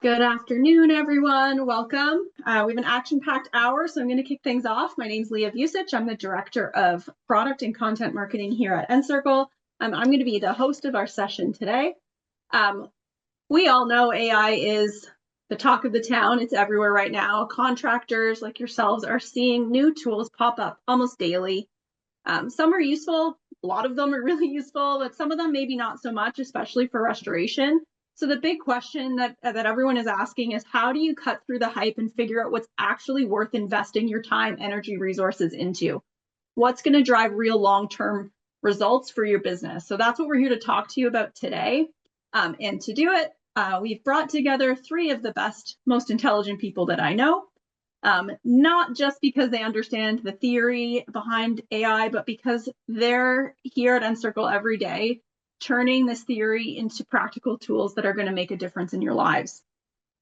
Good afternoon, everyone. Welcome. We have an action-packed hour, so I'm going to kick things off. My name is Leah Vusic. I'm the Director of Product and Content Marketing here at Encircle. I'm going to be the host of our session today. We all know AI is the talk of the town. It's everywhere right now. Contractors like yourselves are seeing new tools pop up almost daily. Some are useful. A lot of them are really useful, but some of them maybe not so much, especially for restoration. So the big question that everyone is asking is, how do you cut through the hype and figure out what's actually worth investing your time, energy, resources into? What's going to drive real long-term results for your business? So that's what we're here to talk to you about today. And to do it, we've brought together three of the best, most intelligent people that I know. Not just because they understand the theory behind AI, but because they're here at Encircle every day, turning this theory into practical tools that are going to make a difference in your lives.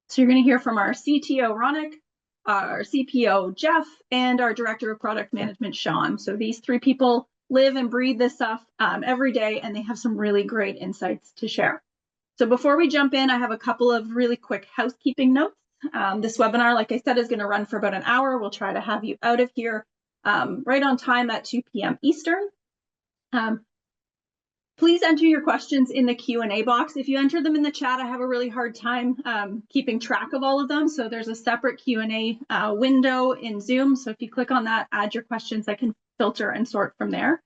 So you're going to hear from our CTO, Ronak, our CPO, Jeff, and our Director of Product Management, Sean. So these three people live and breathe this stuff every day, and they have some really great insights to share. So before we jump in, I have a couple of really quick housekeeping notes. This webinar, like I said, is going to run for about an hour. We'll try to have you out of here right on time at 2 p.m. Eastern. Please enter your questions in the Q&A box. If you enter them in the chat, I have a really hard time keeping track of all of them. So there's a separate Q&A window in Zoom. So if you click on that, add your questions, I can filter and sort from there.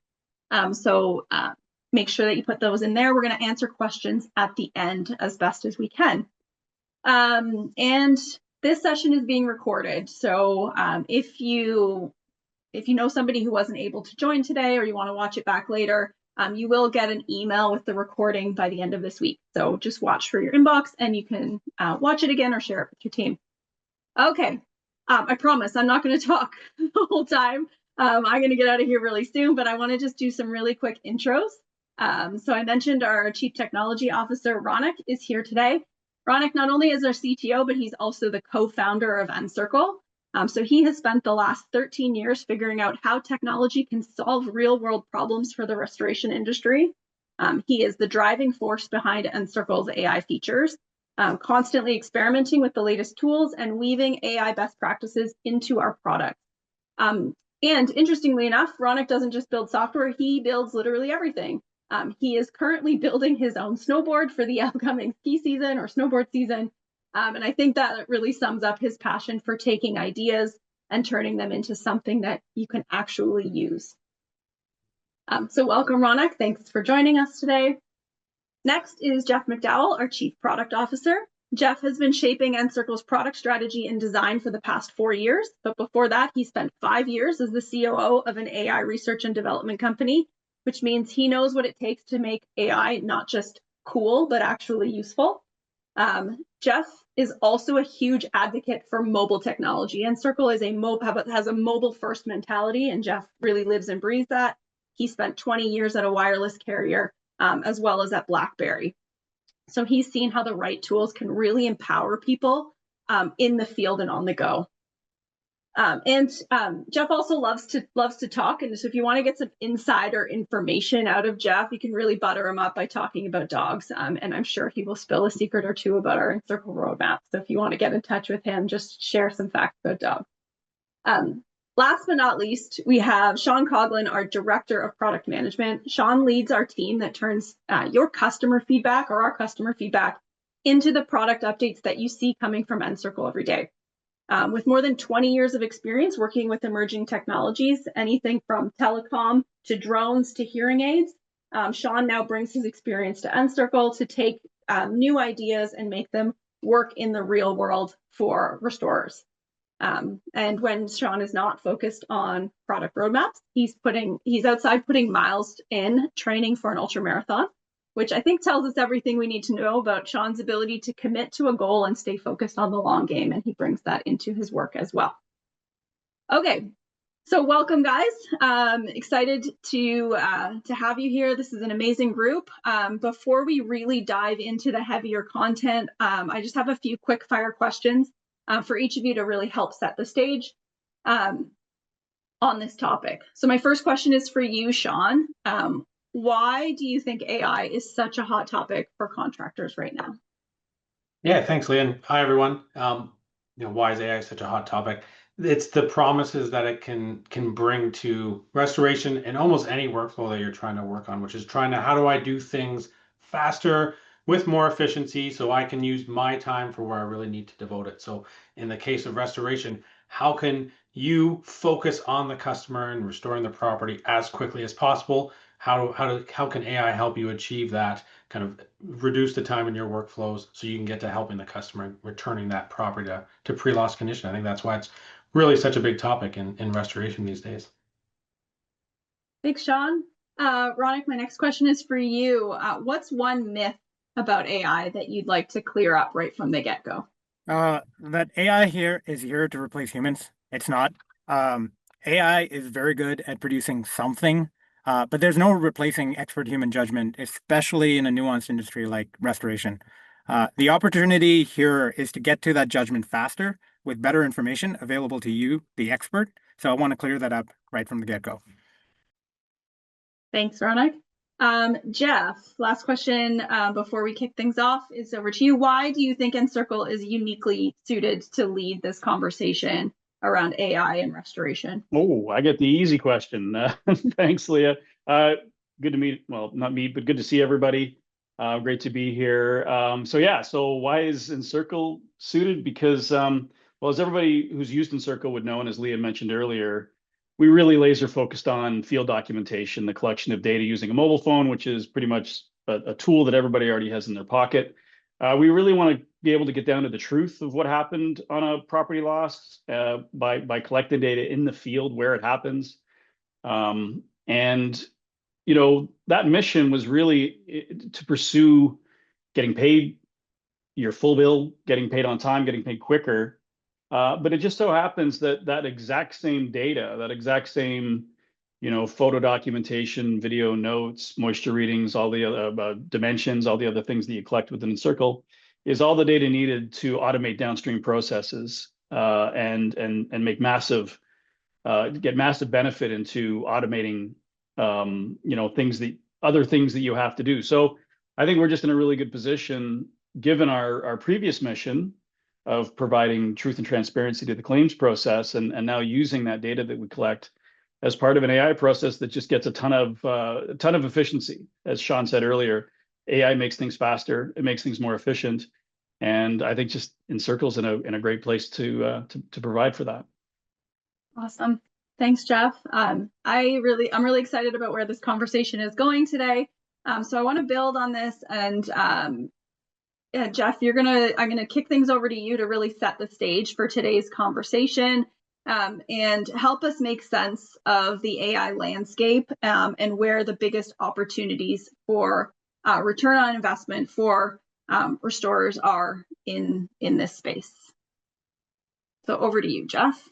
Make sure that you put those in there. We're going to answer questions at the end as best as we can. And this session is being recorded. So if you know somebody who wasn't able to join today, or you want to watch it back later, you will get an email with the recording by the end of this week. So just watch for your inbox and you can watch it again or share it with your team. Okay, I promise I'm not going to talk the whole time. I'm going to get out of here really soon, but I want to just do some really quick intros. So I mentioned our Chief Technology Officer, Ronak, is here today. Ronak not only is our CTO, but he's also the co-founder of Encircle. So he has spent the last 13 years figuring out how technology can solve real-world problems for the restoration industry. He is the driving force behind Encircle's AI features, constantly experimenting with the latest tools and weaving AI best practices into our product. And interestingly enough, Ronak doesn't just build software, he builds literally everything. He is currently building his own snowboard for the upcoming ski season or snowboard season. And I think that really sums up his passion for taking ideas and turning them into something that you can actually use. So welcome, Ronak. Thanks for joining us today. Next is Jeff McDowell, our Chief Product Officer. Jeff has been shaping Encircle's product strategy and design for the past 4 years. But before that, he spent 5 years as the COO of an AI research and development company, which means he knows what it takes to make AI not just cool, but actually useful. Jeff is also a huge advocate for mobile technology. Encircle is has a mobile-first mentality, and Jeff really lives and breathes that. He spent 20 years at a wireless carrier, as well as at BlackBerry. So he's seen how the right tools can really empower people in the field and on the go. Jeff also loves to talk, and so if you want to get some insider information out of Jeff, you can really butter him up by talking about dogs, and I'm sure he will spill a secret or two about our Encircle roadmap. So if you want to get in touch with him, just share some facts about dogs. Last but not least, we have Sean Coughlin, our Director of Product Management. Sean leads our team that turns your customer feedback or our customer feedback into the product updates that you see coming from Encircle every day. With more than 20 years of experience working with emerging technologies, anything from telecom to drones to hearing aids, Sean now brings his experience to Encircle to take new ideas and make them work in the real world for restorers. And when Sean is not focused on product roadmaps, he's outside putting miles in training for an ultra marathon, which I think tells us everything we need to know about Sean's ability to commit to a goal and stay focused on the long game, and he brings that into his work as well. Okay, so welcome, guys. Excited to have you here. This is an amazing group. Before we really dive into the heavier content, I just have a few quick fire questions for each of you to really help set the stage on this topic. So my first question is for you, Sean. Why do you think AI is such a hot topic for contractors right now? Yeah, thanks, Leon. Hi, everyone. Why is AI such a hot topic? It's the promises that it can bring to restoration and almost any workflow that you're trying to work on, which is trying to how do I do things faster with more efficiency so I can use my time for where I really need to devote it. So in the case of restoration, how can you focus on the customer and restoring the property as quickly as possible? How can AI help you achieve that? Kind of reduce the time in your workflows so you can get to helping the customer and returning that property to pre-loss condition. I think that's why it's really such a big topic in restoration these days. Thanks, Sean. Ronick, my next question is for you. What's one myth about AI that you'd like to clear up right from the get-go? That AI here is here to replace humans. It's not. AI is very good at producing something, but there's no replacing expert human judgment, especially in a nuanced industry like restoration. The opportunity here is to get to that judgment faster with better information available to you, the expert. So I want to clear that up right from the get-go. Thanks, Ronick. Jeff, last question before we kick things off is over to you. Why do you think Encircle is uniquely suited to lead this conversation around AI and restoration? Oh, I get the easy question. Thanks, Leah. Good to meet, well, not meet, but good to see everybody. Great to be here. So why is Encircle suited? Because, well, as everybody who's used Encircle would know, and as Leah mentioned earlier, we really laser focused on field documentation, the collection of data using a mobile phone, which is pretty much a tool that everybody already has in their pocket. We really want to be able to get down to the truth of what happened on a property loss by collecting data in the field where it happens. And that mission was really to pursue getting paid your full bill, getting paid on time, getting paid quicker. But it just so happens that that exact same data, that exact same photo documentation, video notes, moisture readings, all the other dimensions, all the other things that you collect within Encircle, is all the data needed to automate downstream processes and make get massive benefit into automating other things that you have to do. So I think we're just in a really good position given our previous mission of providing truth and transparency to the claims process, and now using that data that we collect as part of an AI process that just gets a ton of efficiency. As Sean said earlier, AI makes things faster, it makes things more efficient, and I think just Encircle's in a great place to provide for that. Awesome. Thanks, Jeff. I'm really excited about where this conversation is going today. So I want to build on this, and yeah, Jeff, I'm gonna kick things over to you to really set the stage for today's conversation and help us make sense of the AI landscape and where the biggest opportunities for return on investment for restorers are in this space. So over to you, Jeff.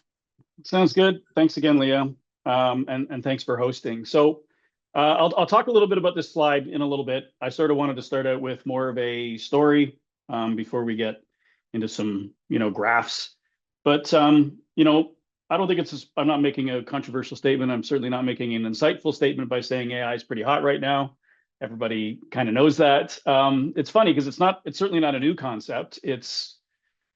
Sounds good. Thanks again, Leah, and thanks for hosting. So I'll talk a little bit about this slide in a little bit. I sort of wanted to start out with more of a story before we get into some graphs. But I don't think I'm not making a controversial statement. I'm certainly not making an insightful statement by saying AI is pretty hot right now. Everybody kind of knows that. It's funny because it's certainly not a new concept.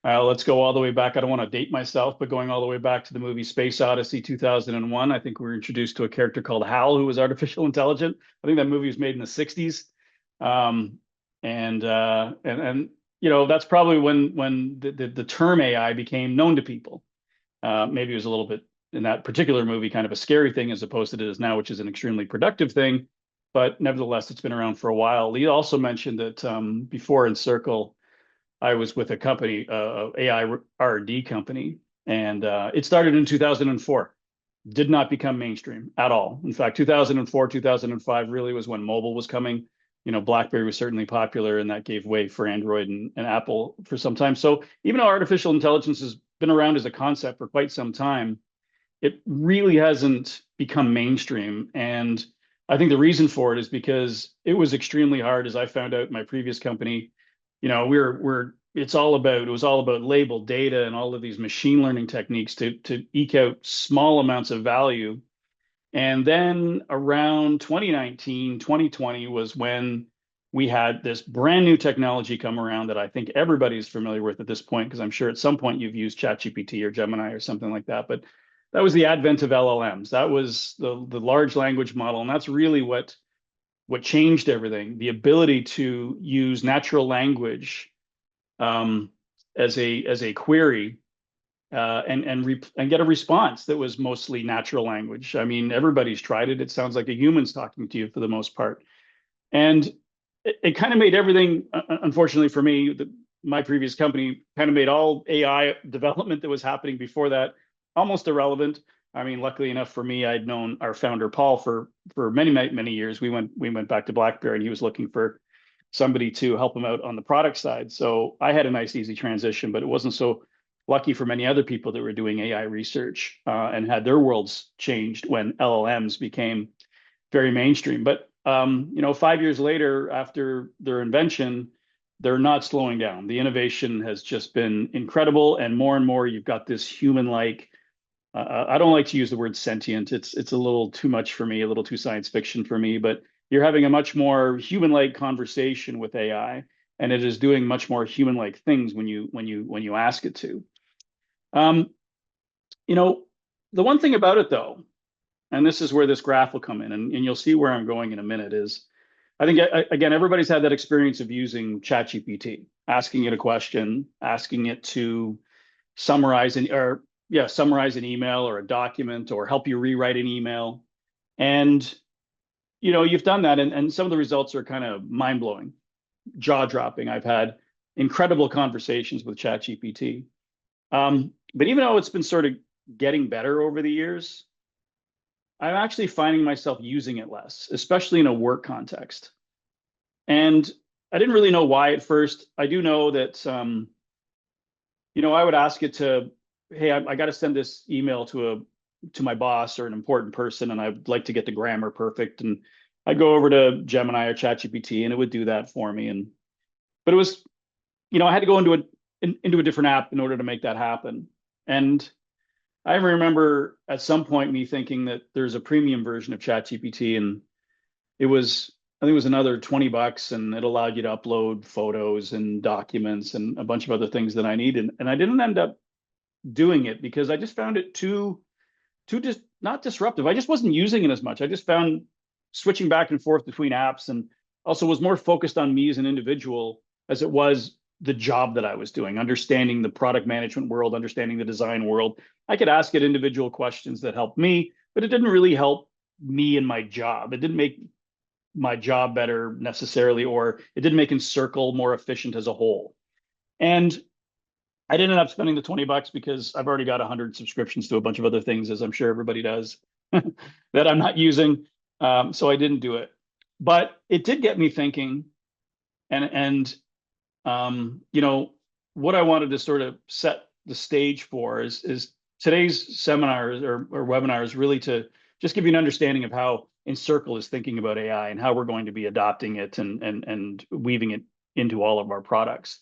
Let's go all the way back. I don't want to date myself, but going all the way back to the movie Space Odyssey 2001, I think we were introduced to a character called Hal, who was artificial intelligent. I think that movie was made in the 60s. That's probably when the term AI became known to people. Maybe it was a little bit in that particular movie kind of a scary thing as opposed to it is now, which is an extremely productive thing. But nevertheless, it's been around for a while. Lee also mentioned that before Encircle, I was with a company, AI R&D company, and it started in 2004. Did not become mainstream at all. In fact, 2004, 2005 really was when mobile was coming. BlackBerry was certainly popular, and that gave way for Android and Apple for some time. So even though artificial intelligence has been around as a concept for quite some time, it really hasn't become mainstream. And I think the reason for it is because it was extremely hard, as I found out in my previous company. It was all about labeled data and all of these machine learning techniques to eke out small amounts of value. And then around 2019, 2020 was when we had this brand new technology come around that I think everybody's familiar with at this point, because I'm sure at some point you've used ChatGPT or Gemini or something like that. But that was the advent of LLMs. That was the large language model. And that's really what changed everything. The ability to use natural language as a query and get a response that was mostly natural language. I mean, everybody's tried it. It sounds like a human's talking to you for the most part. And it kind of made everything, unfortunately for me, my previous company kind of made all AI development that was happening before that almost irrelevant. I mean, luckily enough for me, I'd known our founder, Paul, for many years. We went back to BlackBerry, and he was looking for somebody to help him out on the product side. So I had a nice, easy transition, but it wasn't so lucky for many other people that were doing AI research and had their worlds changed when LLMs became very mainstream. But 5 years later, after their invention, they're not slowing down. The innovation has just been incredible, and more you've got this human-like. I don't like to use the word sentient. It's a little too much for me, a little too science fiction for me. But you're having a much more human-like conversation with AI, and it is doing much more human-like things when you ask it to. The one thing about it, though, and this is where this graph will come in, and you'll see where I'm going in a minute, is I think, again, everybody's had that experience of using ChatGPT, asking it a question, asking it to summarize an email or a document, or help you rewrite an email. And, you've done that, and some of the results are kind of mind-blowing, jaw-dropping. I've had incredible conversations with ChatGPT. But even though it's been sort of getting better over the years, I'm actually finding myself using it less, especially in a work context. And I didn't really know why at first. I do know that, I would ask it to, hey, I got to send this email to my boss or an important person, and I'd like to get the grammar perfect. And I'd go over to Gemini or ChatGPT, and it would do that for me. But it was, I had to go into a different app in order to make that happen. And I remember at some point me thinking that there's a premium version of ChatGPT, and I think it was another $20, and it allowed you to upload photos and documents and a bunch of other things that I needed. And I didn't end up doing it because I just found it too just not disruptive. I just wasn't using it as much. I just found switching back and forth between apps, and also was more focused on me as an individual as it was the job that I was doing, understanding the product management world, understanding the design world. I could ask it individual questions that helped me, but it didn't really help me in my job. It didn't make my job better necessarily, or it didn't make Encircle more efficient as a whole. And I didn't end up spending the $20 because I've already got 100 subscriptions to a bunch of other things, as I'm sure everybody does, that I'm not using. So I didn't do it. But it did get me thinking, and what I wanted to sort of set the stage for is today's seminars or webinar is really to just give you an understanding of how Encircle is thinking about AI and how we're going to be adopting it and weaving it into all of our products.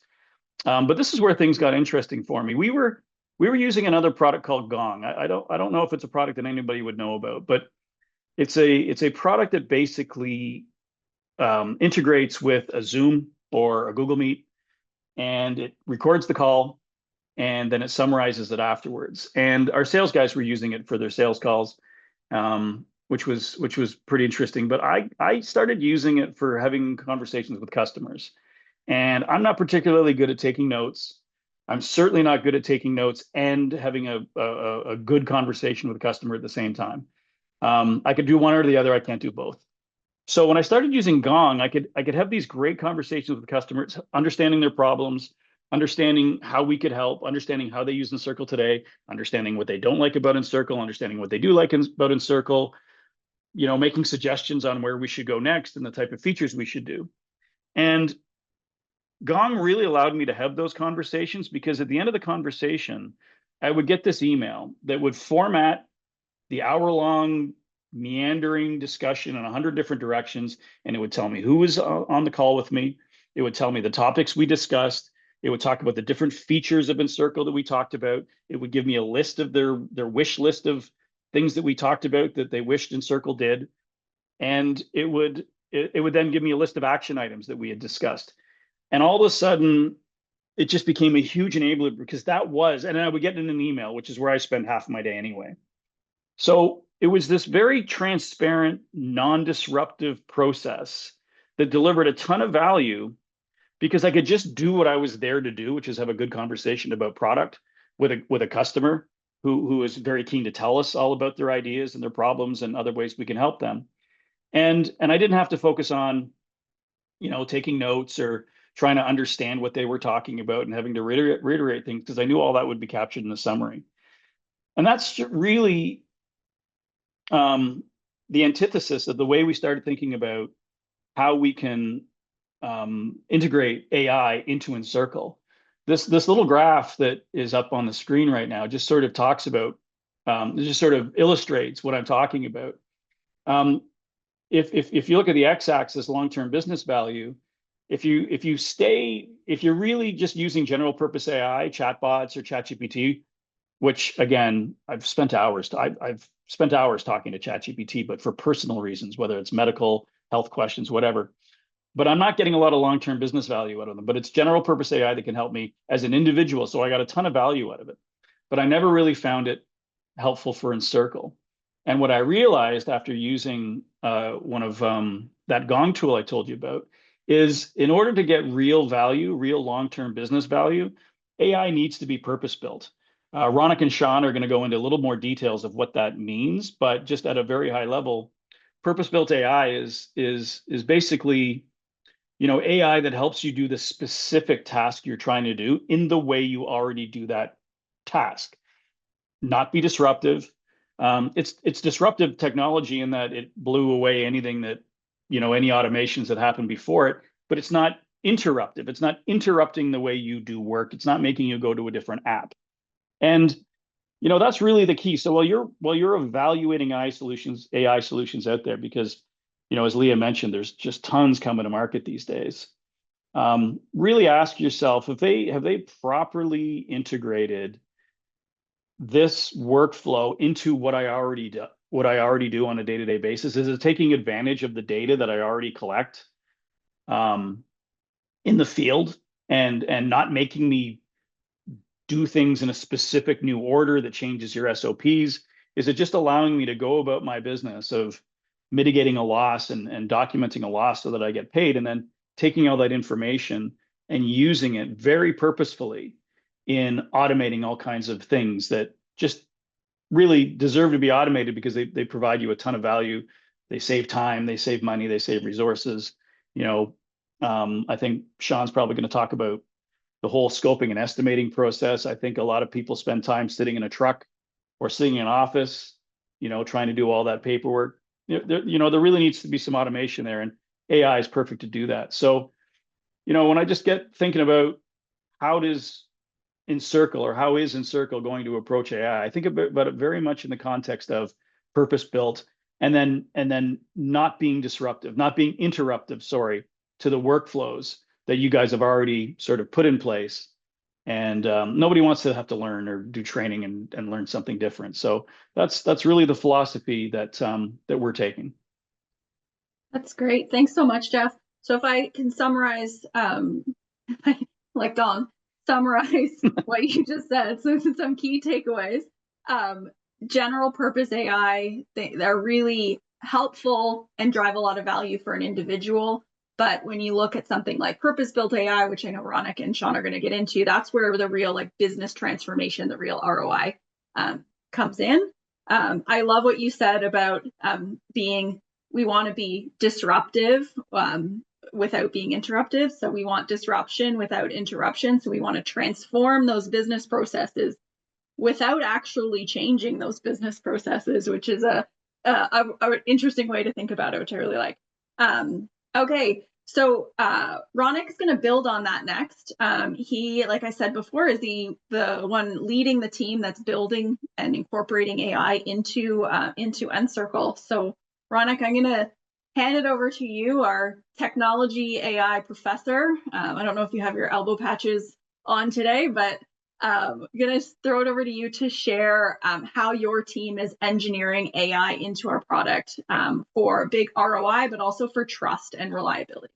But this is where things got interesting for me. We were using another product called Gong. I don't know if it's a product that anybody would know about, but it's a product that basically integrates with a Zoom or a Google Meet, and it records the call, and then it summarizes it afterwards. And our sales guys were using it for their sales calls, which was pretty interesting. But I started using it for having conversations with customers. And I'm not particularly good at taking notes. I'm certainly not good at taking notes and having a good conversation with a customer at the same time. I could do one or the other. I can't do both. So when I started using Gong, I could have these great conversations with customers, understanding their problems, understanding how we could help, understanding how they use Encircle today, understanding what they don't like about Encircle, understanding what they do like about Encircle, making suggestions on where we should go next and the type of features we should do. And Gong really allowed me to have those conversations, because at the end of the conversation, I would get this email that would format the hour-long meandering discussion in 100 different directions, and it would tell me who was on the call with me. It would tell me the topics we discussed. It would talk about the different features of Encircle that we talked about. It would give me a list of their wish list of things that we talked about that they wished Encircle did. And it would it would then give me a list of action items that we had discussed. And all of a sudden, it just became a huge enabler because that was, and then I would get in an email, which is where I spend half of my day anyway. So it was this very transparent, non-disruptive process that delivered a ton of value because I could just do what I was there to do, which is have a good conversation about product with a customer who is very keen to tell us all about their ideas and their problems and other ways we can help them. And I didn't have to focus on, taking notes or trying to understand what they were talking about and having to reiterate things because I knew all that would be captured in the summary. And that's really the antithesis of the way we started thinking about how we can integrate AI into Encircle. This little graph that is up on the screen right now just sort of talks about, it just sort of illustrates what I'm talking about. If you look at the x-axis, long-term business value, if you're really just using general purpose AI, chatbots or ChatGPT, which again, I've spent hours talking to ChatGPT, but for personal reasons, whether it's medical, health questions, whatever. But I'm not getting a lot of long-term business value out of them. But it's general purpose AI that can help me as an individual. So I got a ton of value out of it. But I never really found it helpful for Encircle. And what I realized after using one of that Gong tool I told you about is in order to get real value, real long-term business value, AI needs to be purpose-built. Ronak and Sean are going to go into a little more details of what that means, but just at a very high level, purpose-built AI is basically, AI that helps you do the specific task you're trying to do in the way you already do that task. Not be disruptive. It's disruptive technology in that it blew away anything that, any automations that happened before it, but it's not interruptive. It's not interrupting the way you do work. It's not making you go to a different app. And, that's really the key. So while you're evaluating AI solutions out there, because, as Leah mentioned, there's just tons coming to market these days. Really ask yourself, have they properly integrated this workflow into what I already do on a day-to-day basis? Is it taking advantage of the data that I already collect in the field and not making me do things in a specific new order that changes your SOPs? Is it just allowing me to go about my business of mitigating a loss and documenting a loss so that I get paid, and then taking all that information and using it very purposefully in automating all kinds of things that just really deserve to be automated because they provide you a ton of value. They save time, they save money, they save resources. I think Sean's probably going to talk about the whole scoping and estimating process. I think a lot of people spend time sitting in a truck or sitting in an office, trying to do all that paperwork. There really needs to be some automation there, and AI is perfect to do that. So, when I just get thinking about how is Encircle going to approach AI, I think about it very much in the context of purpose-built, and then not being disruptive, not being interruptive, to the workflows that you guys have already sort of put in place. And nobody wants to have to learn or do training and learn something different. So that's really the philosophy that we're taking. That's great. Thanks so much, Jeff. So if I can summarize, like Don, summarize what you just said. So some key takeaways. General purpose AI, they're really helpful and drive a lot of value for an individual. But when you look at something like purpose-built AI, which I know Ronak and Sean are going to get into, that's where the real business transformation, the real ROI comes in. I love what you said about we want to be disruptive without being interruptive. So we want disruption without interruption. So we want to transform those business processes without actually changing those business processes, which is a interesting way to think about it, which I really like. Okay, so Ronik's going to build on that next. He, like I said before, is the one leading the team that's building and incorporating AI into Encircle. So Ronik, I'm going to hand it over to you, our technology AI professor. I don't know if you have your elbow patches on today, but I'm gonna throw it over to you to share how your team is engineering AI into our product for big ROI, but also for trust and reliability.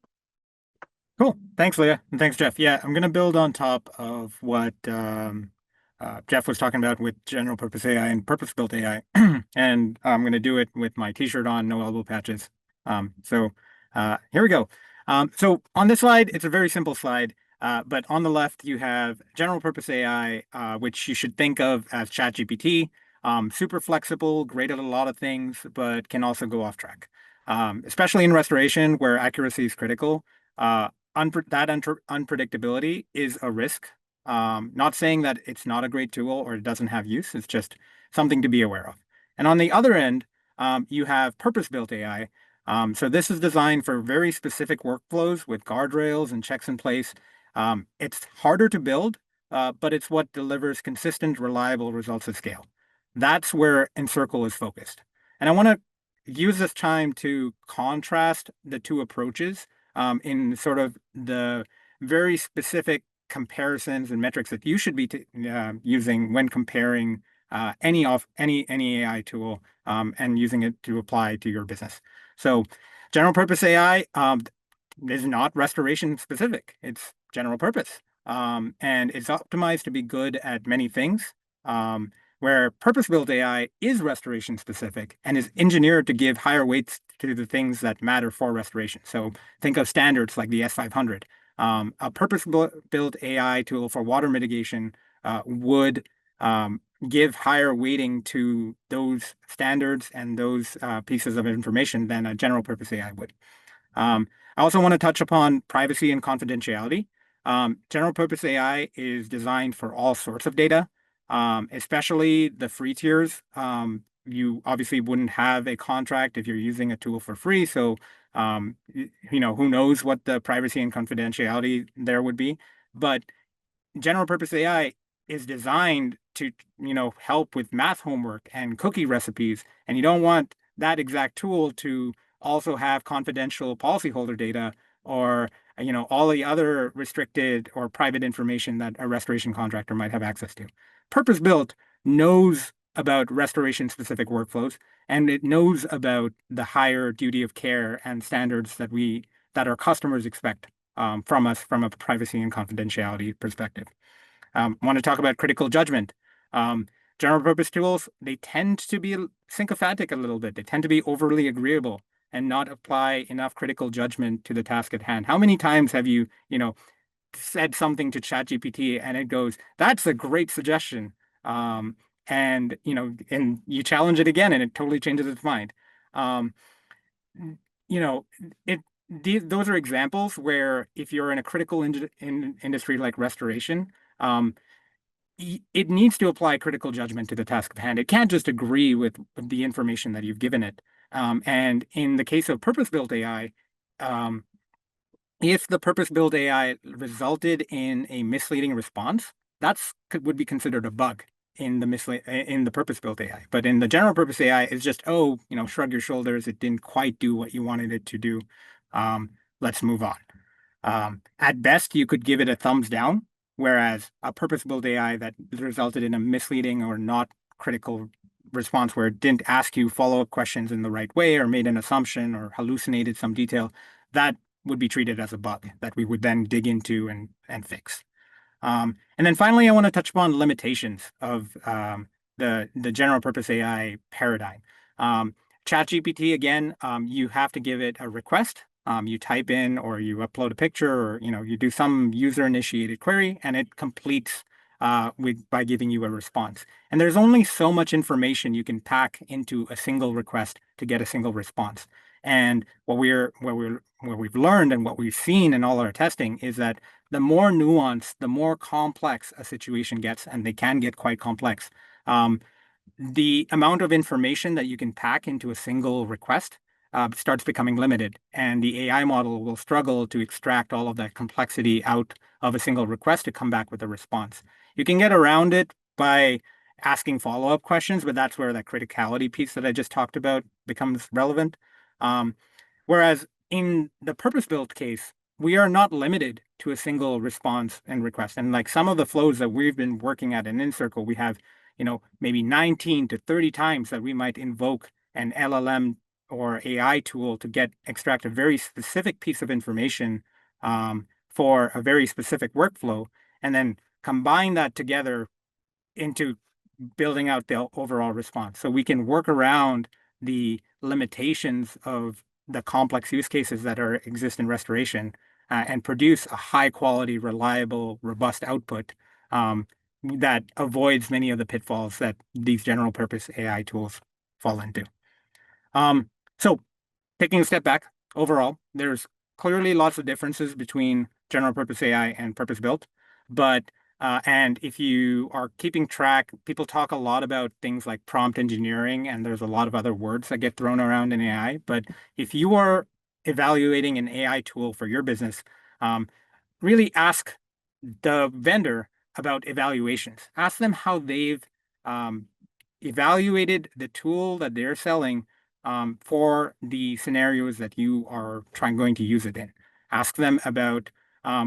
Cool. Thanks, Leah. And thanks, Jeff. Yeah, I'm going to build on top of what Jeff was talking about with general purpose AI and purpose-built AI. And I'm going to do it with my t-shirt on, no elbow patches. So here we go. So on this slide, it's a very simple slide. But on the left, you have general purpose AI, which you should think of as ChatGPT. Super flexible, great at a lot of things, but can also go off track. Especially in restoration where accuracy is critical. Unpredictability is a risk. Not saying that it's not a great tool or it doesn't have use. It's just something to be aware of. And on the other end, you have purpose-built AI. So this is designed for very specific workflows with guardrails and checks in place. It's harder to build, but it's what delivers consistent, reliable results at scale. That's where Encircle is focused. And I want to use this time to contrast the two approaches in sort of the very specific comparisons and metrics that you should be using when comparing any AI tool and using it to apply to your business. So general purpose AI is not restoration specific. It's general purpose. And it's optimized to be good at many things. Where purpose-built AI is restoration specific and is engineered to give higher weights to the things that matter for restoration. So think of standards like the S500. A purpose-built AI tool for water mitigation would give higher weighting to those standards and those pieces of information than a general purpose AI would. I also want to touch upon privacy and confidentiality. General purpose AI is designed for all sorts of data. Especially the free tiers. You obviously wouldn't have a contract if you're using a tool for free. So, who knows what the privacy and confidentiality there would be. But general purpose AI is designed to, help with math homework and cookie recipes. And you don't want that exact tool to also have confidential policyholder data or all the other restricted or private information that a restoration contractor might have access to. Purpose-built knows about restoration-specific workflows, and it knows about the higher duty of care and standards that our customers expect from us from a privacy and confidentiality perspective. Want to talk about critical judgment. General purpose tools, they tend to be sycophantic a little bit. They tend to be overly agreeable and not apply enough critical judgment to the task at hand. How many times have you, said something to ChatGPT and it goes, "That's a great suggestion," and you challenge it again and it totally changes its mind. Those are examples where if you're in a critical industry like restoration, it needs to apply critical judgment to the task at hand. It can't just agree with the information that you've given it. And in the case of purpose-built AI, if the purpose-built AI resulted in a misleading response, would be considered a bug in the purpose-built AI. But in the general purpose AI, it's just, shrug your shoulders. It didn't quite do what you wanted it to do. Let's move on. At best, you could give it a thumbs down, whereas a purpose-built AI that resulted in a misleading or not critical response where it didn't ask you follow-up questions in the right way or made an assumption or hallucinated some detail, that would be treated as a bug that we would then dig into and fix. And then finally, I want to touch upon limitations of the general purpose AI paradigm. ChatGPT, again, you have to give it a request. You type in or you upload a picture or you do some user-initiated query and it completes by giving you a response. And there's only so much information you can pack into a single request to get a single response. And what we've learned and what we've seen in all our testing is that the more nuanced, the more complex a situation gets, and they can get quite complex, the amount of information that you can pack into a single request starts becoming limited, and the AI model will struggle to extract all of that complexity out of a single request to come back with a response. You can get around it by asking follow-up questions, but that's where that criticality piece that I just talked about becomes relevant. Whereas in the purpose-built case, we are not limited to a single response and request. And like some of the flows that we've been working at in Encircle, we have, maybe 19 to 30 times that we might invoke an LLM or AI tool to extract a very specific piece of information for a very specific workflow, and then combine that together into building out the overall response. So we can work around the limitations of the complex use cases that exist in restoration and produce a high quality, reliable, robust output that avoids many of the pitfalls that these general purpose AI tools fall into. So taking a step back, overall, there's clearly lots of differences between general purpose AI and purpose built, but and if you are keeping track, people talk a lot about things like prompt engineering, and there's a lot of other words that get thrown around in AI. But if you are evaluating an AI tool for your business, really ask the vendor about evaluations. Ask them how they've evaluated the tool that they're selling for the scenarios that you are going to use it in. Ask them about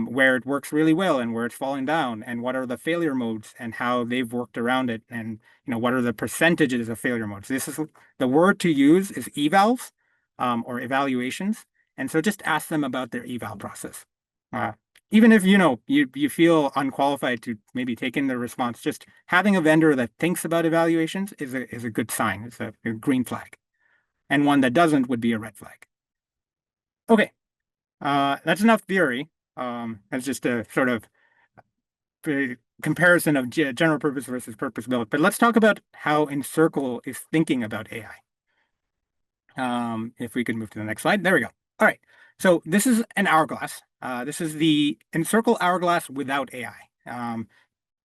where it works really well and where it's falling down, and what are the failure modes and how they've worked around it, and what are the percentages of failure modes. This is the word to use is evals or evaluations, and so just ask them about their eval process. Even if you feel unqualified to maybe take in the response, just having a vendor that thinks about evaluations is a good sign. It's a green flag, and one that doesn't would be a red flag. Okay, that's enough theory. As just a sort of comparison of general purpose versus purpose built. But let's talk about how Encircle is thinking about AI. If we could move to the next slide. There we go. All right. So this is an hourglass. This is the Encircle hourglass without AI.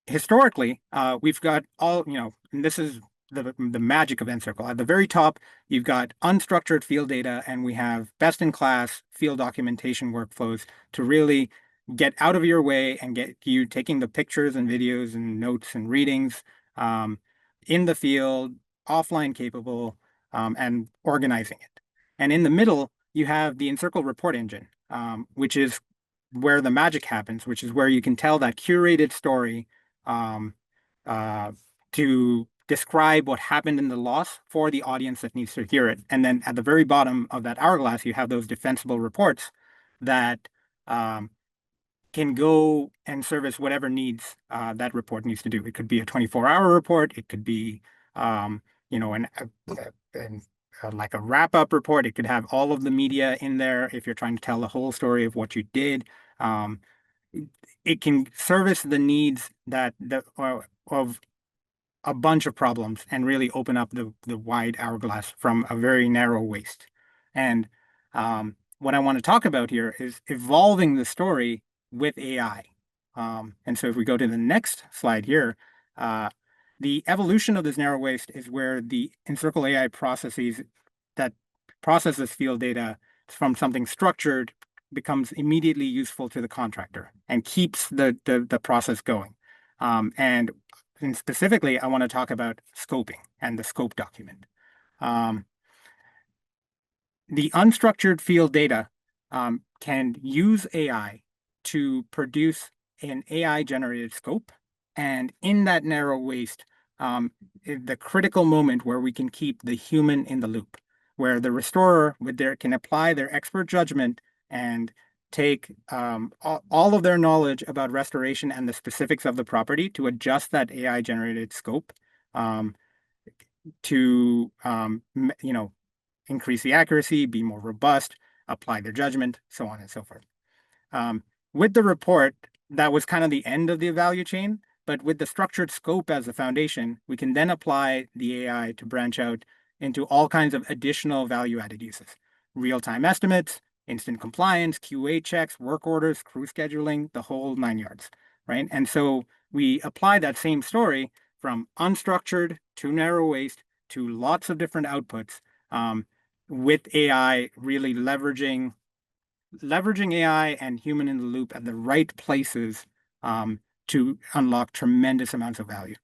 Historically, we've got all, and this is the magic of Encircle. At the very top, you've got unstructured field data, and we have best-in-class field documentation workflows to really get out of your way and get you taking the pictures and videos and notes and readings in the field, offline capable, and organizing it. And in the middle, you have the Encircle report engine, which is where the magic happens, which is where you can tell that curated story to describe what happened in the loss for the audience that needs to hear it. And then at the very bottom of that hourglass, you have those defensible reports that can go and service whatever needs that report needs to do. It could be a 24-hour report. It could be, like a wrap-up report. It could have all of the media in there if you're trying to tell the whole story of what you did. It can service the needs of a bunch of problems and really open up the wide hourglass from a very narrow waist. And what I want to talk about here is evolving the story with AI. And so if we go to the next slide here, the evolution of this narrow waist is where the Encircle AI processes field data from something structured becomes immediately useful to the contractor and keeps the process going. And specifically, I want to talk about scoping and the scope document. The unstructured field data can use AI to produce an AI-generated scope. And in that narrow waist, the critical moment where we can keep the human in the loop, where the restorer can apply their expert judgment and take all of their knowledge about restoration and the specifics of the property to adjust that AI-generated scope to increase the accuracy, be more robust, apply their judgment, so on and so forth. With the report, that was kind of the end of the value chain, but with the structured scope as the foundation, we can then apply the AI to branch out into all kinds of additional value-added uses. Real-time estimates, instant compliance, QA checks, work orders, crew scheduling, the whole 9 yards, right? And so we apply that same story from unstructured to narrow waist to lots of different outputs with AI really leveraging AI and human in the loop at the right places to unlock tremendous amounts of value.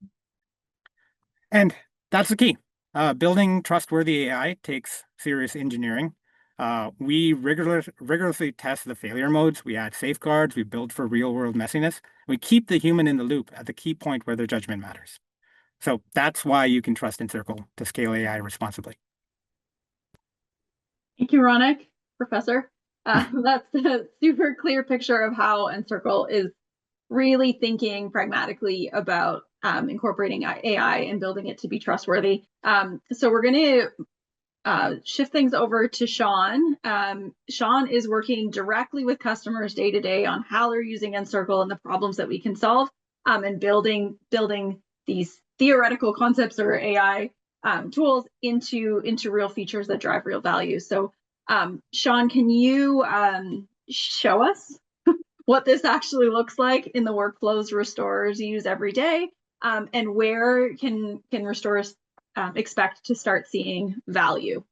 And that's the key. Building trustworthy AI takes serious engineering. We rigorously test the failure modes. We add safeguards. We build for real world messiness. We keep the human in the loop at the key point where their judgment matters. So that's why you can trust Encircle to scale AI responsibly. Thank you, Ronak, Professor. That's a super clear picture of how Encircle is really thinking pragmatically about incorporating AI and building it to be trustworthy. So we're going to shift things over to Sean. Sean is working directly with customers day to day on how they're using Encircle and the problems that we can solve, and building these theoretical concepts or AI tools into real features that drive real value. So Sean, can you show us what this actually looks like in the workflows restorers use every day, and where can restorers expect to start seeing value?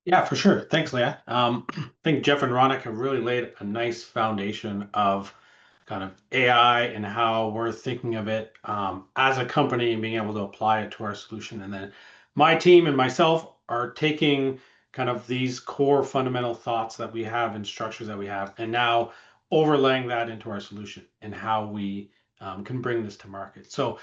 Yeah, for sure. Thanks, Leah. I think Jeff and Ronak have really laid a nice foundation of kind of AI and how we're thinking of it as a company and being able to apply it to our solution. And then my team and myself are taking kind of these core fundamental thoughts that we have and structures that we have, and now overlaying that into our solution and how we can bring this to market. So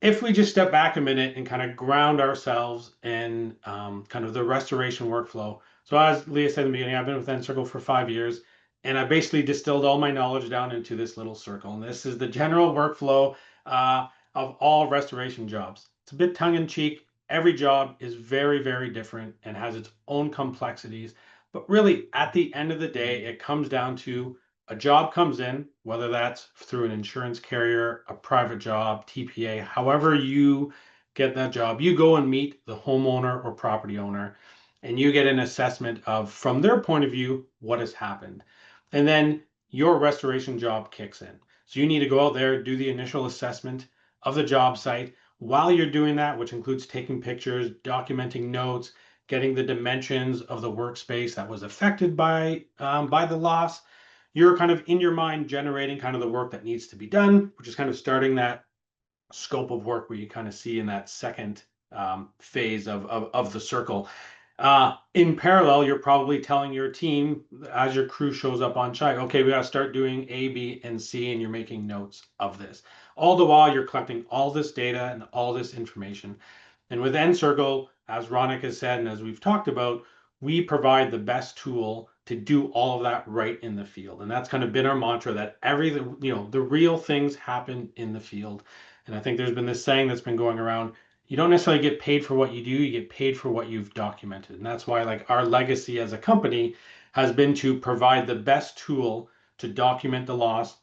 if we just step back a minute and kind of ground ourselves in kind of the restoration workflow. So as Leah said in the beginning, I've been with Encircle for 5 years, and I basically distilled all my knowledge down into this little circle. And this is the general workflow of all restoration jobs. It's a bit tongue-in-cheek. Every job is very, very different and has its own complexities. But really, at the end of the day, it comes down to a job comes in, whether that's through an insurance carrier, a private job, TPA, however you get that job, you go and meet the homeowner or property owner, and you get an assessment of, from their point of view, what has happened. And then your restoration job kicks in. So you need to go out there, do the initial assessment of the job site. While you're doing that, which includes taking pictures, documenting notes, getting the dimensions of the workspace that was affected by the loss, you're kind of in your mind generating kind of the work that needs to be done, which is kind of starting that scope of work where you kind of see in that second phase of the circle. In parallel, you're probably telling your team as your crew shows up on site, okay, we got to start doing A, B, and C, and you're making notes of this. All the while, you're collecting all this data and all this information. And with Encircle, as Ronak has said, and as we've talked about, we provide the best tool to do all of that right in the field. And that's kind of been our mantra, that the real things happen in the field. And I think there's been this saying that's been going around, you don't necessarily get paid for what you do, you get paid for what you've documented. And that's why like our legacy as a company has been to provide the best tool to document the loss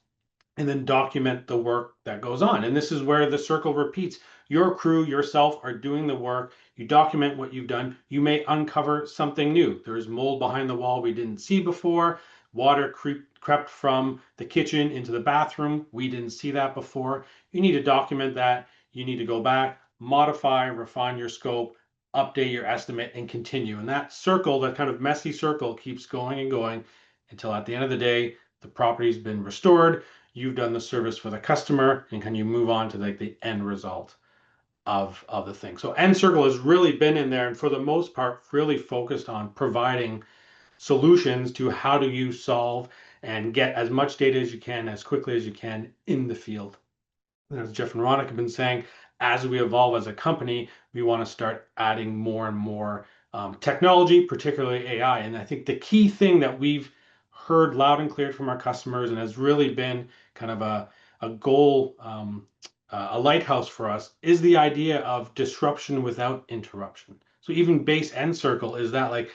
and then document the work that goes on. And this is where the circle repeats. Your crew, yourself are doing the work. You document what you've done. You may uncover something new. There's mold behind the wall we didn't see before. Water crept from the kitchen into the bathroom. We didn't see that before. You need to document that. You need to go back, modify, refine your scope, update your estimate, and continue. And that circle, that kind of messy circle, keeps going and going until at the end of the day, the property's been restored. You've done the service for the customer, and can you move on to like the end result of the thing. So Encircle has really been in there, and for the most part, really focused on providing solutions to how do you solve and get as much data as you can, as quickly as you can in the field. And as Jeff and Ronak have been saying, as we evolve as a company, we want to start adding more and more technology, particularly AI. And I think the key thing that we've heard loud and clear from our customers and has really been kind of a goal, a lighthouse for us, is the idea of disruption without interruption. So even base Encircle is that, like,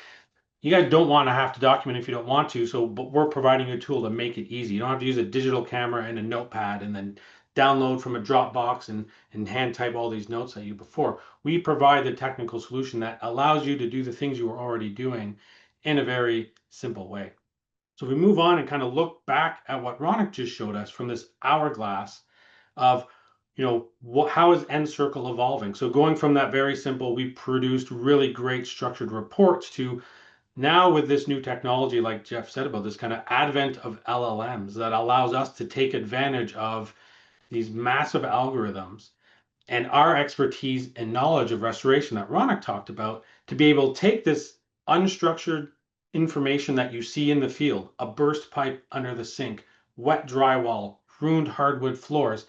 you guys don't want to have to document if you don't want to, but we're providing you a tool to make it easy. You don't have to use a digital camera and a notepad and then download from a Dropbox and hand type all these notes at you before. We provide the technical solution that allows you to do the things you were already doing in a very simple way. So we move on and kind of look back at what Ronak just showed us from this hourglass of, how is Encircle evolving? So going from that very simple, we produced really great structured reports, to now with this new technology, like Jeff said, about this kind of advent of LLMs that allows us to take advantage of these massive algorithms and our expertise and knowledge of restoration that Ronak talked about, to be able to take this unstructured information that you see in the field, a burst pipe under the sink, wet drywall, ruined hardwood floors,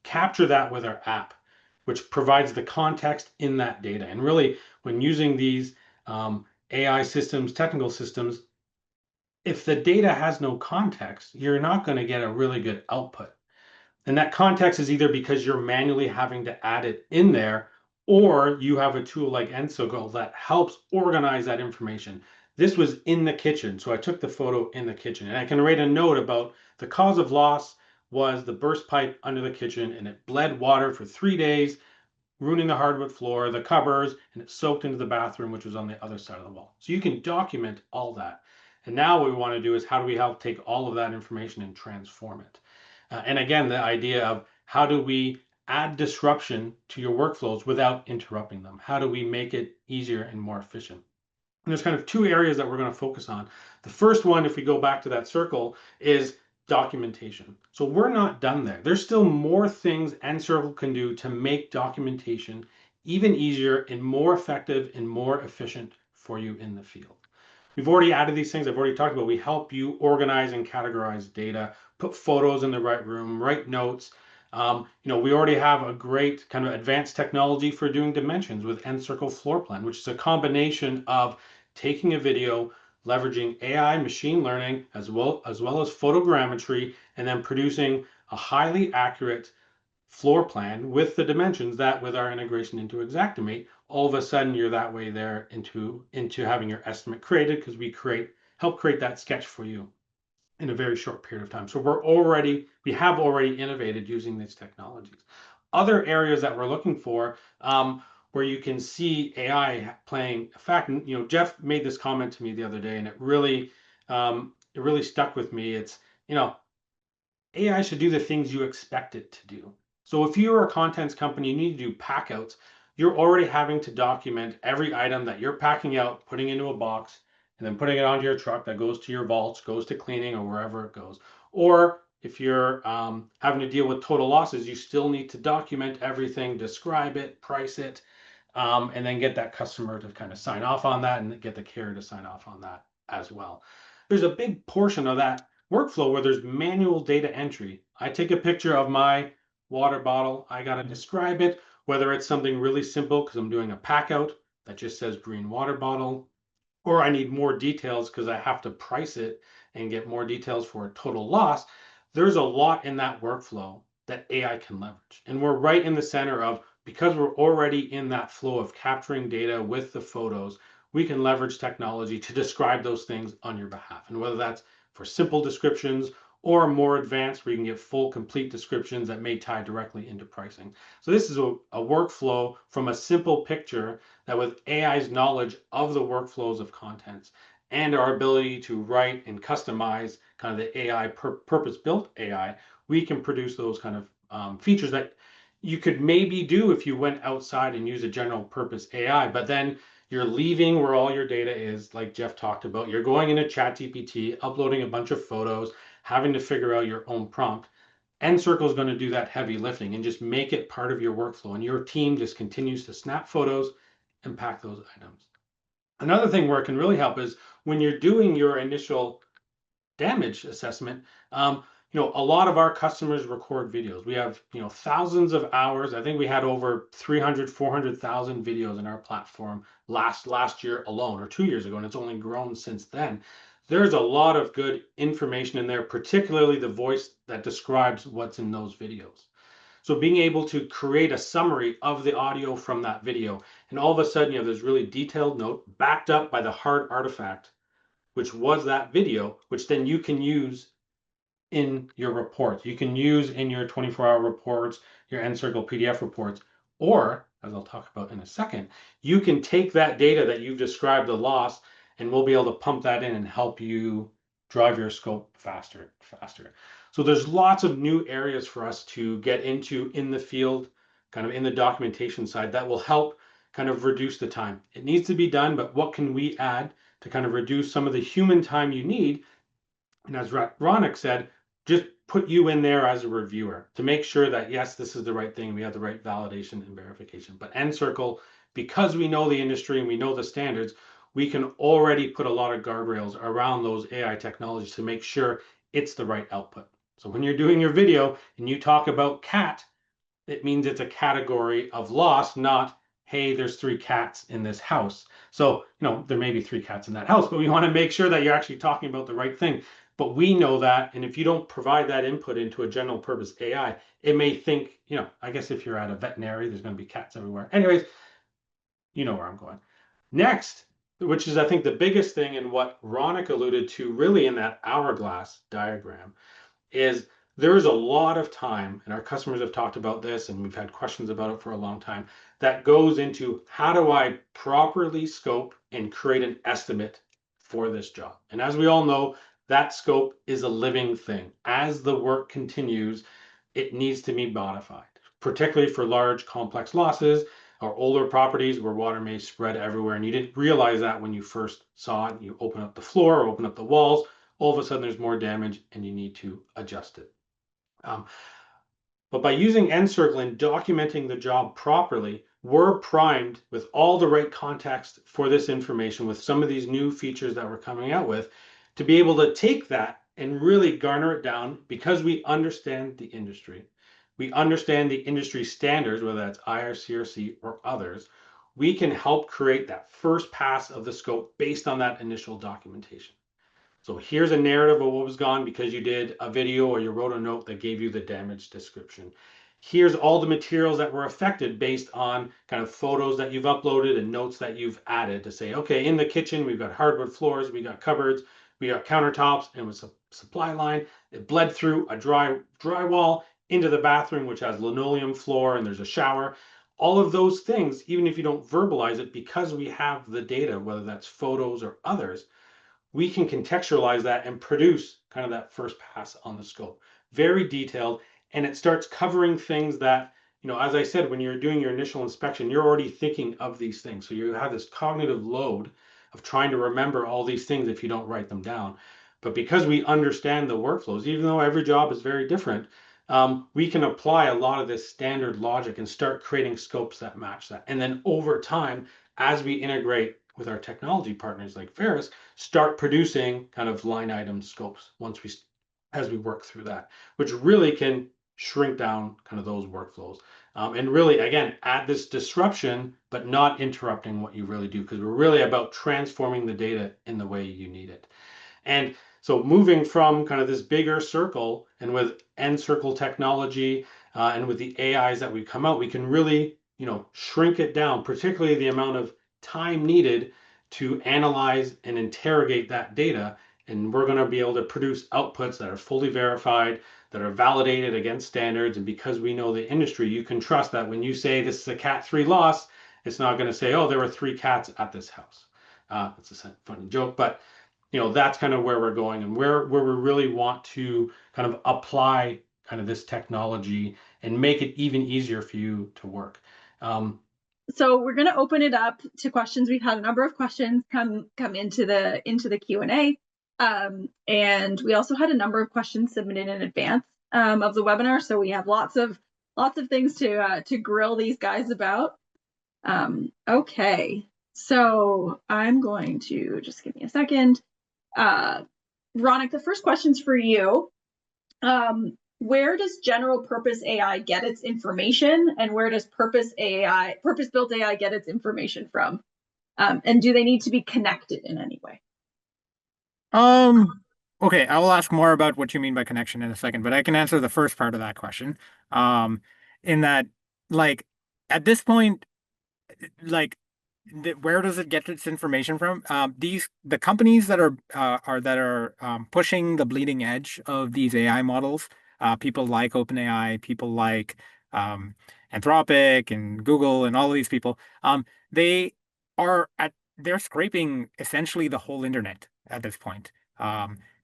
capture that with our app, which provides the context in that data. And really, when using these AI systems, technical systems, if the data has no context, you're not going to get a really good output. And that context is either because you're manually having to add it in there, or you have a tool like Encircle that helps organize that information. This was in the kitchen, so I took the photo in the kitchen, and I can write a note about the cause of loss was the burst pipe under the kitchen, and it bled water for 3 days, ruining the hardwood floor, the cupboards, and it soaked into the bathroom, which was on the other side of the wall. So you can document all that. And now what we want to do is how do we help take all of that information and transform it? And again, the idea of how do we add disruption to your workflows without interrupting them? How do we make it easier and more efficient? And there's kind of two areas that we're going to focus on. The first one, if we go back to that circle, is documentation. So we're not done there. There's still more things Encircle can do to make documentation even easier and more effective and more efficient for you in the field. We've already added these things I've already talked about. We help you organize and categorize data, put photos in the right room, write notes. We already have a great kind of advanced technology for doing dimensions with Encircle Floor Plan, which is a combination of taking a video, leveraging AI, machine learning, as well as photogrammetry, and then producing a highly accurate floor plan with the dimensions that, with our integration into Xactimate, all of a sudden you're that way there into having your estimate created, because we help create that sketch for you in a very short period of time. So we have already innovated using these technologies. Other areas that we're looking for, where you can see AI playing a fact. And, Jeff made this comment to me the other day, and it really stuck with me. It's, AI should do the things you expect it to do. So if you're a contents company, you need to do packouts. You're already having to document every item that you're packing out, putting into a box, and then putting it onto your truck that goes to your vaults, goes to cleaning, or wherever it goes. Or if you're having to deal with total losses, you still need to document everything, describe it, price it, and then get that customer to kind of sign off on that and get the carrier to sign off on that as well. There's a big portion of that workflow where there's manual data entry. I take a picture of my water bottle. I got to describe it, whether it's something really simple because I'm doing a pack out that just says green water bottle, or I need more details because I have to price it and get more details for a total loss. There's a lot in that workflow that AI can leverage. And we're right in the center of, because we're already in that flow of capturing data with the photos, we can leverage technology to describe those things on your behalf. And whether that's for simple descriptions or more advanced, where you can get full, complete descriptions that may tie directly into pricing. So this is a workflow from a simple picture that, with AI's knowledge of the workflows of contents and our ability to write and customize kind of the AI, purpose-built AI, we can produce those kind of features that you could maybe do if you went outside and use a general purpose AI, but then you're leaving where all your data is, like Jeff talked about. You're going into ChatGPT, uploading a bunch of photos, having to figure out your own prompt. Encircle is going to do that heavy lifting and just make it part of your workflow. And your team just continues to snap photos and pack those items. Another thing where it can really help is when you're doing your initial damage assessment. A lot of our customers record videos. We have, thousands of hours. I think we had over 300, 400,000 videos in our platform last year alone, or 2 years ago, and it's only grown since then. There's a lot of good information in there, particularly the voice that describes what's in those videos. So being able to create a summary of the audio from that video, and all of a sudden you have this really detailed note backed up by the hard artifact, which was that video, which then you can use in your reports. You can use in your 24-hour reports, your Encircle PDF reports, or, as I'll talk about in a second, you can take that data that you've described the loss, and we'll be able to pump that in and help you drive your scope faster. So there's lots of new areas for us to get into in the field, kind of in the documentation side, that will help kind of reduce the time. It needs to be done, but what can we add to kind of reduce some of the human time you need? And as Ronak said, just put you in there as a reviewer to make sure that, yes, this is the right thing. We have the right validation and verification. But Encircle, because we know the industry and we know the standards, we can already put a lot of guardrails around those AI technologies to make sure it's the right output. So when you're doing your video and you talk about cat, it means it's a category of loss, not, hey, there's 3 cats in this house. So, there may be 3 cats in that house, but we want to make sure that you're actually talking about the right thing. But we know that, and if you don't provide that input into a general purpose AI, it may think, I guess if you're at a veterinary, there's going to be cats everywhere. Anyways, you know where I'm going. Next, which is I think the biggest thing, and what Ronick alluded to really in that hourglass diagram, is there is a lot of time, and our customers have talked about this, and we've had questions about it for a long time, that goes into how do I properly scope and create an estimate for this job. And as we all know, that scope is a living thing. As the work continues, it needs to be modified, particularly for large complex losses or older properties where water may spread everywhere. And you didn't realize that when you first saw it. You open up the floor or open up the walls, all of a sudden there's more damage and you need to adjust it. But by using Encircle and documenting the job properly, we're primed with all the right context for this information, with some of these new features that we're coming out with, to be able to take that and really garner it down, because we understand the industry. We understand the industry standards, whether that's IRCRC or others. We can help create that first pass of the scope based on that initial documentation. So here's a narrative of what was gone because you did a video or you wrote a note that gave you the damage description. Here's all the materials that were affected based on kind of photos that you've uploaded and notes that you've added to say, okay, in the kitchen, we've got hardwood floors, we got cupboards, we got countertops, and with a supply line, it bled through a drywall into the bathroom, which has linoleum floor, and there's a shower. All of those things, even if you don't verbalize it, because we have the data, whether that's photos or others, we can contextualize that and produce kind of that first pass on the scope. Very detailed, and it starts covering things that, as I said, when you're doing your initial inspection, you're already thinking of these things. So you have this cognitive load of trying to remember all these things if you don't write them down. But because we understand the workflows, even though every job is very different, we can apply a lot of this standard logic and start creating scopes that match that. And then over time, as we integrate with our technology partners like Ferris, start producing kind of line item scopes as we work through that, which really can shrink down kind of those workflows. And really, again, add this disruption, but not interrupting what you really do, because we're really about transforming the data in the way you need it. And so moving from kind of this bigger circle, and with Encircle technology and with the AIs that we come out, we can really, shrink it down, particularly the amount of time needed to analyze and interrogate that data. And we're going to be able to produce outputs that are fully verified, that are validated against standards. And because we know the industry, you can trust that when you say this is a Cat 3 loss, it's not going to say, oh, there were 3 cats at this house. That's a funny joke, but that's kind of where we're going, and where we really want to kind of apply kind of this technology and make it even easier for you to work. So we're going to open it up to questions. We've had a number of questions come into the Q&A, and we also had a number of questions submitted in advance of the webinar. So we have lots of things to grill these guys about. Okay, so I'm going to just give me a second. Ronick, the first question's for you. Where does general purpose AI get its information, and where does purpose-built AI get its information from? And do they need to be connected in any way? Okay, I will ask more about what you mean by connection in a second, but I can answer the first part of that question. In that, like, at this point, like, where does it get its information from? The companies that are pushing the bleeding edge of these AI models, people like OpenAI, people like Anthropic and Google and all of these people, they're scraping essentially the whole internet at this point.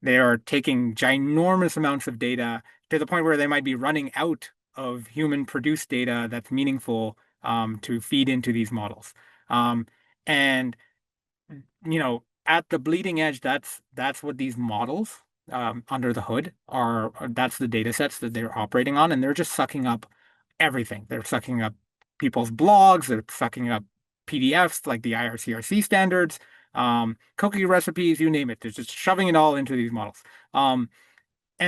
They are taking ginormous amounts of data to the point where they might be running out of human produced data that's meaningful to feed into these models. And at the bleeding edge, that's what these models under the hood are. That's the data sets that they're operating on, and they're just sucking up everything. They're sucking up people's blogs. They're sucking up PDFs like the IRCRC standards. cookie recipes, you name it. They're just shoving it all into these models. And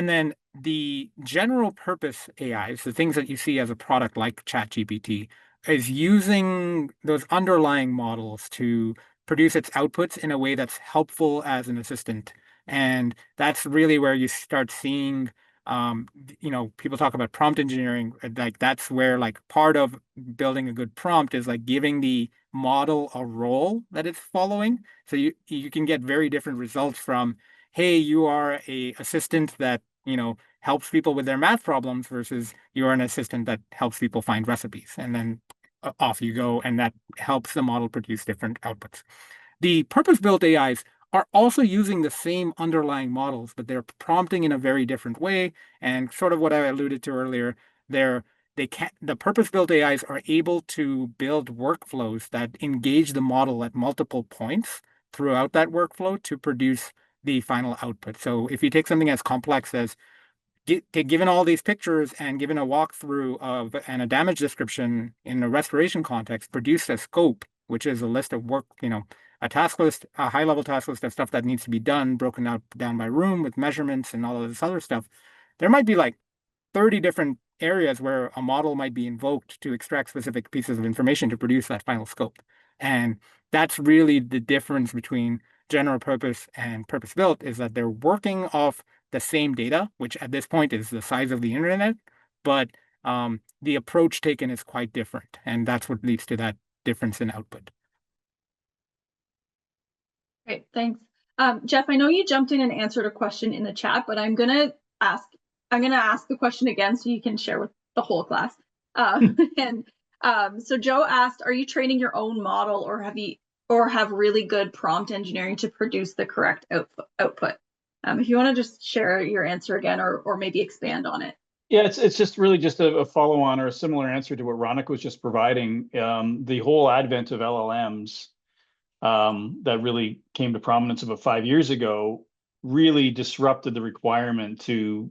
then the general purpose AIs, the things that you see as a product like ChatGPT, is using those underlying models to produce its outputs in a way that's helpful as an assistant. And that's really where you start seeing, people talk about prompt engineering. Like that's where like part of building a good prompt is like giving the model a role that it's following. So you can get very different results from, hey, you are a assistant that, helps people with their math problems versus you're an assistant that helps people find recipes. And then off you go, and that helps the model produce different outputs. The purpose-built AIs are also using the same underlying models, but they're prompting in a very different way. And sort of what I alluded to earlier, the purpose-built AIs are able to build workflows that engage the model at multiple points throughout that workflow to produce the final output. So if you take something as complex as given all these pictures and given a walkthrough of and a damage description in a restoration context, produce a scope, which is a list of work, a task list, a high-level task list of stuff that needs to be done, broken out down by room with measurements and all of this other stuff. There might be like 30 different areas where a model might be invoked to extract specific pieces of information to produce that final scope. And that's really the difference between general purpose and purpose built, is that they're working off the same data, which at this point is the size of the internet, but the approach taken is quite different. And that's what leads to that difference in output. Great, thanks. Jeff, I know you jumped in and answered a question in the chat, but I'm gonna ask the question again so you can share with the whole class. So Joe asked, are you training your own model, or have really good prompt engineering to produce the correct output? If you want to just share your answer again, or maybe expand on it. Yeah, it's just really just a follow-on or a similar answer to what Ronak was just providing. The whole advent of LLMs that really came to prominence about 5 years ago really disrupted the requirement to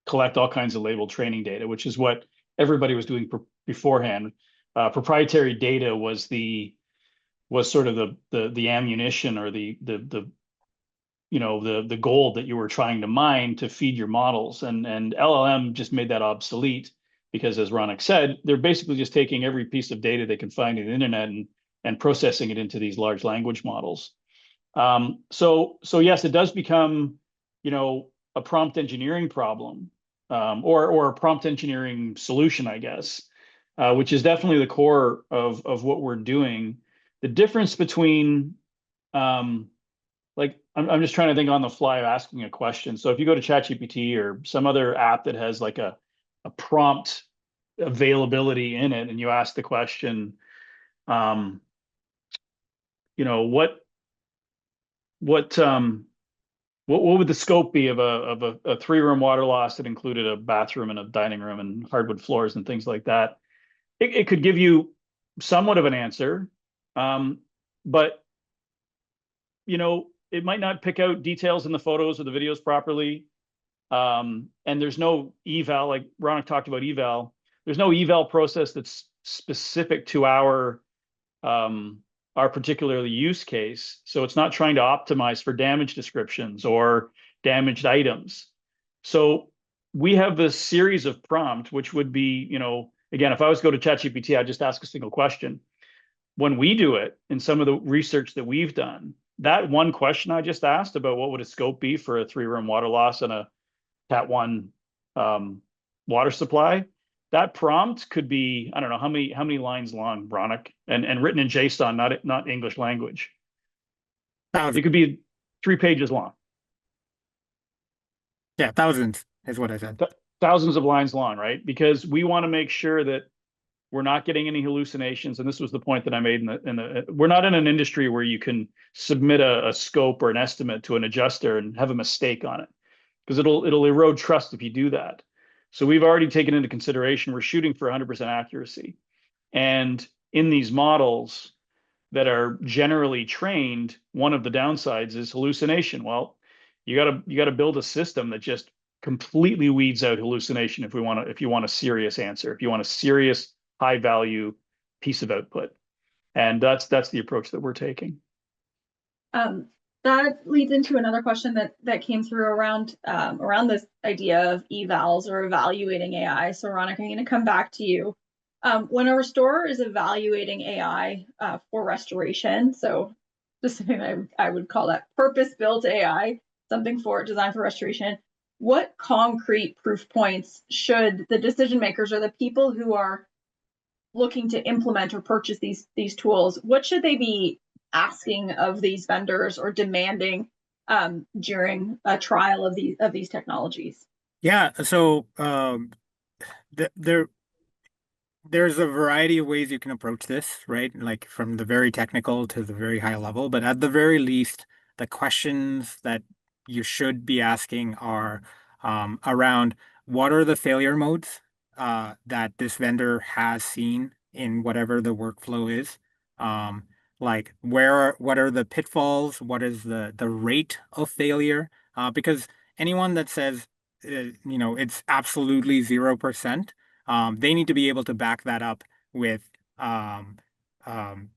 collect all kinds of labeled training data, which is what everybody was doing beforehand. Proprietary data was sort of the ammunition, or the gold that you were trying to mine to feed your models, and LLM just made that obsolete, because as Ronak said, they're basically just taking every piece of data they can find on the internet and processing it into these large language models. So yes, it does become, a prompt engineering problem, or a prompt engineering solution, I guess, which is definitely the core of what we're doing. The difference between, I'm just trying to think on the fly of asking a question. So if you go to ChatGPT or some other app that has like a prompt availability in it, and you ask the question, what would the scope be of a 3-room water loss that included a bathroom and a dining room and hardwood floors and things like that? It could give you somewhat of an answer, but it might not pick out details in the photos or the videos properly. And there's no eval, like Ronak talked about eval. There's no eval process that's specific to our particular use case. So it's not trying to optimize for damage descriptions or damaged items. So we have this series of prompt, which would be, again, if I was to go to ChatGPT, I'd just ask a single question. When we do it in some of the research that we've done, that one question I just asked about what would a scope be for a 3-room water loss and a Cat 1 water supply, that prompt could be, I don't know how many lines long, Ronak, and written in JSON, not English language. It could be 3 pages long. Yeah, thousands is what I said. Thousands of lines long, right? Because we want to make sure that we're not getting any hallucinations. And this was the point that I made we're not in an industry where you can submit a scope or an estimate to an adjuster and have a mistake on it, because it'll erode trust if you do that. So we've already taken into consideration, we're shooting for 100% accuracy. And in these models that are generally trained, one of the downsides is hallucination. Well, you gotta build a system that just completely weeds out hallucination if you want a serious answer, if you want a serious high value piece of output. And that's the approach that we're taking. That leads into another question that came through around this idea of evals or evaluating AI. So, Ronak, I'm going to come back to you. When a restorer is evaluating AI for restoration, so specifically, I would call that purpose-built AI, something designed for restoration. What concrete proof points should the decision makers or the people who are looking to implement or purchase these tools, what should they be asking of these vendors or demanding during a trial of these technologies? Yeah, so there's a variety of ways you can approach this, right? Like from the very technical to the very high level, but at the very least, the questions that you should be asking are around what are the failure modes that this vendor has seen in whatever the workflow is. Like what are the pitfalls? What is the rate of failure? Because anyone that says, it's absolutely 0%, they need to be able to back that up with um, um,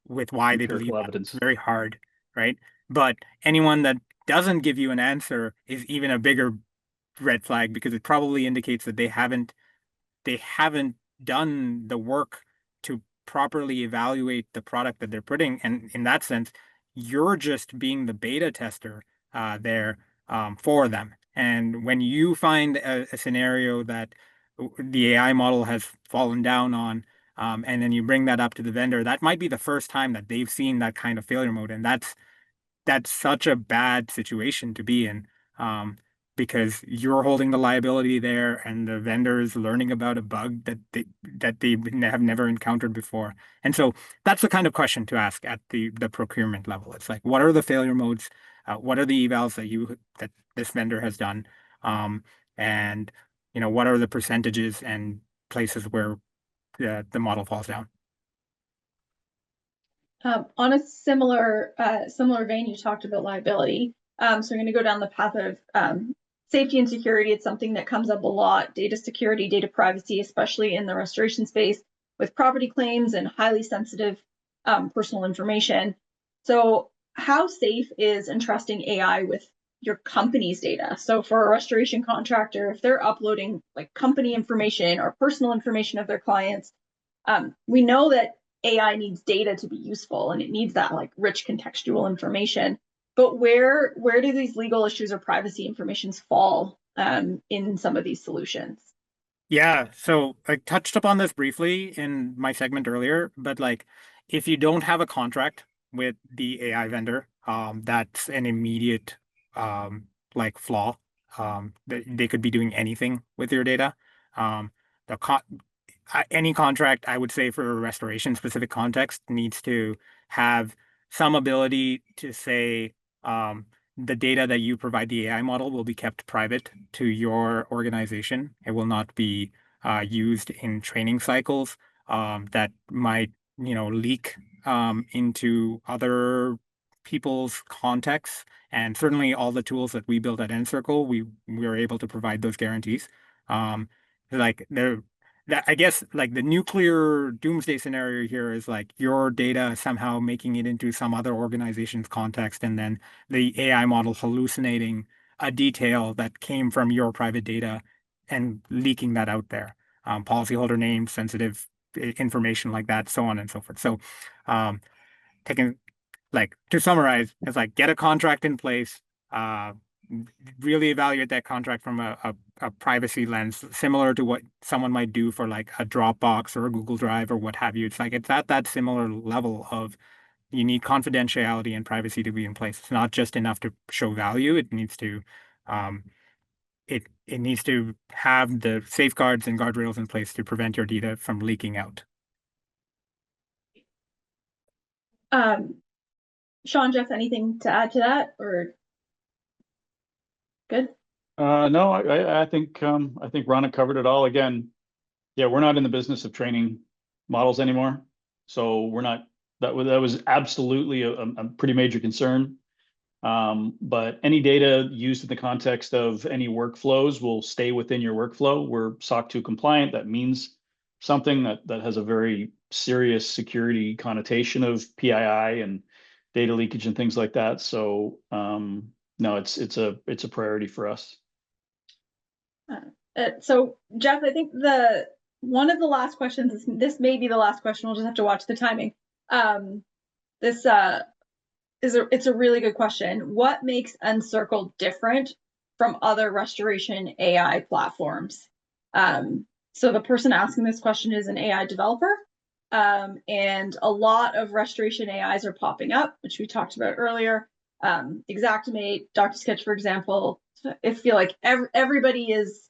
with why they believe Empirical that. evidence. It's very hard, right? But anyone that doesn't give you an answer is even a bigger red flag because it probably indicates that they haven't done the work to properly evaluate the product that they're putting. And in that sense, you're just being the beta tester there for them. And when you find a scenario that the AI model has fallen down on, and then you bring that up to the vendor, that might be the first time that they've seen that kind of failure mode. And that's such a bad situation to be in, because you're holding the liability there, and the vendor is learning about a bug that they have never encountered before. And so that's the kind of question to ask at the procurement level. It's like, what are the failure modes? What are the evals that this vendor has done? And what are the percentages and places where the model falls down? On a similar vein, you talked about liability. So I'm going to go down the path of safety and security. It's something that comes up a lot. Data security, data privacy, especially in the restoration space with property claims and highly sensitive personal information. So how safe is entrusting AI with your company's data? So for a restoration contractor, if they're uploading like company information or personal information of their clients, we know that AI needs data to be useful, and it needs that like rich contextual information. But where do these legal issues or privacy informations fall in some of these solutions? Yeah, so I touched upon this briefly in my segment earlier, but like if you don't have a contract with the AI vendor, that's an immediate like flaw. They could be doing anything with your data. Um, the con Any contract, I would say, for a restoration specific context needs to have some ability to say the data that you provide the AI model will be kept private to your organization. It will not be used in training cycles that might, leak into other people's contexts. And certainly all the tools that we build at Encircle, we are able to provide those guarantees. Like they're that I guess like the nuclear doomsday scenario here is like your data somehow making it into some other organization's context, and then the AI model hallucinating a detail that came from your private data and leaking that out there. Policyholder names, sensitive information like that, so on and so forth. So, um, taking like to summarize, it's like get a contract in place, uh, really evaluate that contract from a privacy lens, similar to what someone might do for like a Dropbox or a Google Drive or what have you. It's like it's at that similar level of you need confidentiality and privacy to be in place. It's not just enough to show value. It needs to um, it needs to have the safeguards and guardrails in place to prevent your data from leaking out. Sean, Jeff, anything to add to that, or good? No, I think Ronna covered it all. Again, yeah, we're not in the business of training models anymore, so we're not. That was absolutely a pretty major concern. But any data used in the context of any workflows will stay within your workflow. We're SOC 2 compliant. That means something that has a very serious security connotation of PII and data leakage and things like that. So no, it's a priority for us. So Jeff, I think one of the last questions, this may be the last question, we'll just have to watch the timing. It's a really good question. What makes Encircle different from other restoration AI platforms? So the person asking this question is an AI developer, and a lot of restoration AIs are popping up, which we talked about earlier. Xactimate, DocSketch, for example. I feel like everybody is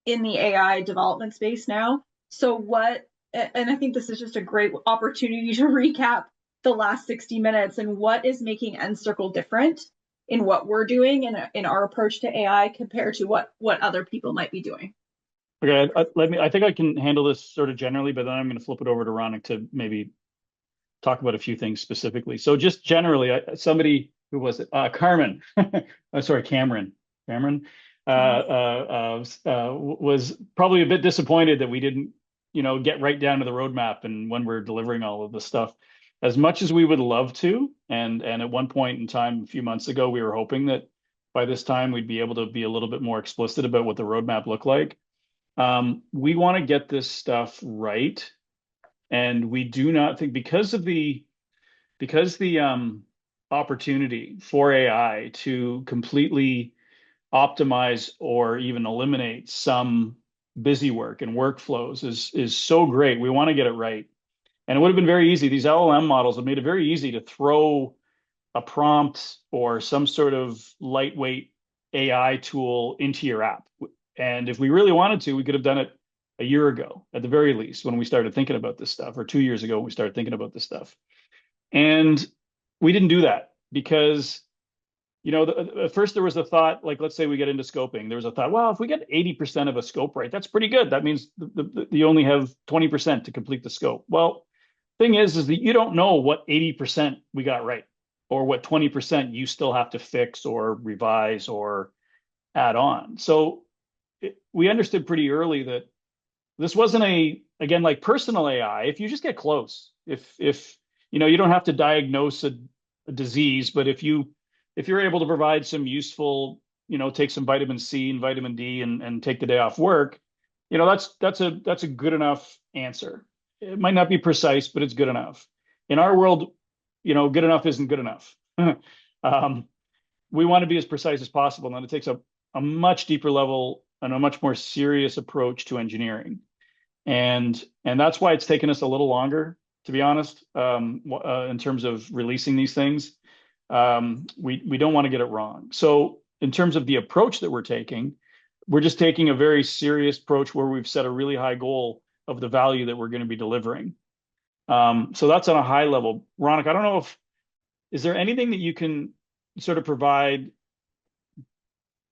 in the AI development space now. So and I think this is just a great opportunity to recap the last 60 minutes and what is making Encircle different in what we're doing in our approach to AI compared to what other people might be doing. Okay, I think I can handle this sort of generally, but then I'm going to flip it over to Ronak to maybe talk about a few things specifically. So just generally, somebody, who was it? Cameron, was probably a bit disappointed that we didn't, get right down to the roadmap and when we're delivering all of this stuff. As much as we would love to, and at one point in time, a few months ago, we were hoping that by this time we'd be able to be a little bit more explicit about what the roadmap looked like. We want to get this stuff right, and we do not think because the opportunity for AI to completely optimize or even eliminate some busy work and workflows is so great. We want to get it right, and it would have been very easy. These LLM models have made it very easy to throw a prompt or some sort of lightweight AI tool into your app. And if we really wanted to, we could have done it a year ago, at the very least, when we started thinking about this stuff, or 2 years ago when we started thinking about this stuff. And we didn't do that because, at first there was a thought, like, let's say we get into scoping. There was a thought, well, if we get 80% of a scope right, that's pretty good. That means you only have 20% to complete the scope. Well, thing is that you don't know what 80% we got right, or what 20% you still have to fix or revise or add on. So we understood pretty early that this wasn't again, like personal AI. If you just get close, if you don't have to diagnose a disease, but if you're able to provide some useful, take some vitamin C and vitamin D and take the day off work, that's a good enough answer. It might not be precise, but it's good enough. In our world, good enough isn't good enough. We want to be as precise as possible, and it takes a much deeper level and a much more serious approach to engineering. And that's why it's taken us a little longer, to be honest, in terms of releasing these things. We don't want to get it wrong. So in terms of the approach that we're just taking a very serious approach where we've set a really high goal of the value that we're going to be delivering. So that's on a high level. Ronak, I don't know is there anything that you can sort of provide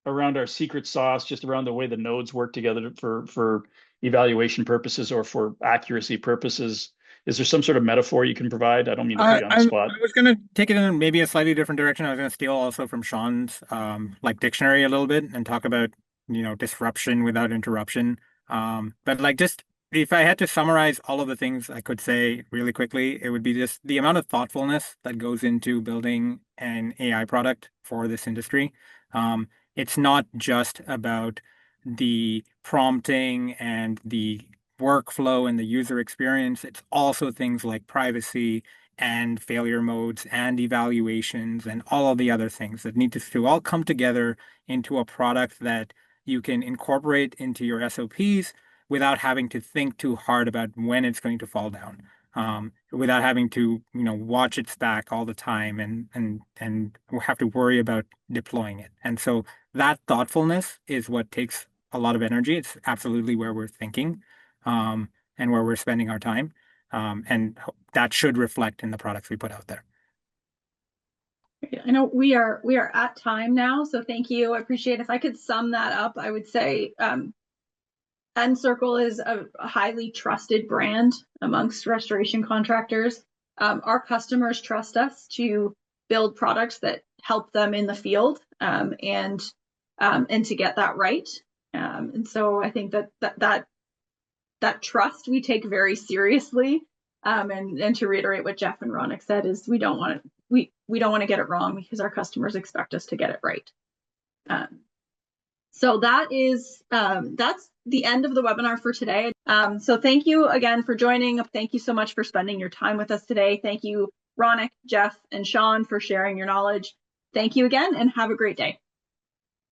around our secret sauce, just around the way the nodes work together for evaluation purposes or for accuracy purposes? Is there some sort of metaphor you can provide? I don't mean to put you on the spot. I was going to take it in maybe a slightly different direction. I was going to steal also from Sean's dictionary a little bit and talk about, disruption without interruption. But just if I had to summarize all of the things I could say really quickly, it would be just the amount of thoughtfulness that goes into building an AI product for this industry. It's not just about the prompting and the workflow and the user experience. It's also things like privacy and failure modes and evaluations and all of the other things that need to all come together into a product that you can incorporate into your SOPs without having to think too hard about when it's going to fall down. Without having to, watch it stack all the time and have to worry about deploying it. And so that thoughtfulness is what takes a lot of energy. It's absolutely where we're thinking, and where we're spending our time. And that should reflect in the products we put out there. I know we are at time now, so thank you. I appreciate it. If I could sum that up, I would say Encircle is a highly trusted brand amongst restoration contractors. Our customers trust us to build products that help them in the field, and to get that right. And so I think that trust we take very seriously. And to reiterate what Jeff and Ronak said is we don't want to. we don't want to get it wrong because our customers expect us to get it right. So that is, that's the end of the webinar for today. So thank you again for joining. Thank you so much for spending your time with us today. Thank you, Ronick, Jeff, and Sean for sharing your knowledge. Thank you again and have a great day.